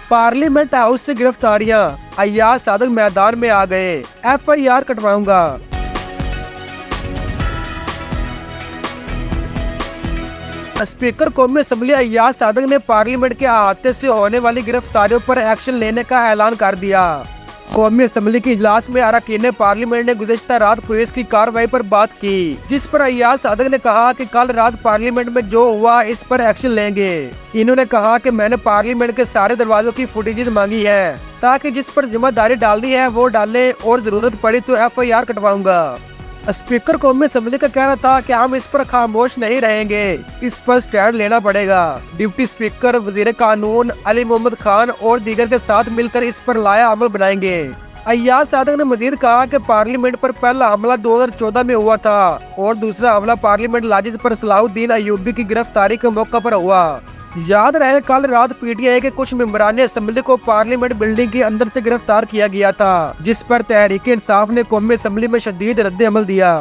Parliament house से गिरफ्तारियां, अय्याज सादक मैदान में आ गए, FIR कटवाऊंगा। स्पीकर कौमी असम्बली अय्याज सादक ने पार्लियामेंट के अहाते से होने वाली गिरफ्तारियों पर एक्शन लेने का ऐलान कर दिया। कौमी असम्बली के इजलास में अरकान पार्लियामेंट ने गुज़िश्ता रात पुलिस की कार्रवाई पर बात की, जिस पर अय्याज सादक ने कहा कि कल रात पार्लियामेंट में जो हुआ इस पर एक्शन लेंगे। इन्होंने कहा कि मैंने पार्लियामेंट के सारे दरवाजों की फुटेज मांगी है ताकि जिस पर जिम्मेदारी डालनी है वो डाले और जरूरत पड़ी तो FIR कटवाऊंगा। स्पीकर कौमी असम्बली का कहना था कि हम इस पर खामोश नहीं रहेंगे, इस पर स्टैंड लेना पड़ेगा। डिप्टी स्पीकर, वजीर कानून अली मोहम्मद खान और दीगर के साथ मिलकर इस पर लाया अमल बनाएंगे। अय्याज सादक ने मजीद कहा कि पार्लियामेंट पर पहला हमला 2014 में हुआ था और दूसरा हमला पार्लियामेंट लाजिज पर सलाहुद्दीन अयूबी की गिरफ्तारी के मौके पर हुआ। याद रहे कल रात PTI के कुछ मेंबरान असम्बली को पार्लियामेंट बिल्डिंग के अंदर से गिरफ्तार किया गया था, जिस पर तहरीक इंसाफ ने कौमी असम्बली में शदीद रद्द अमल दिया।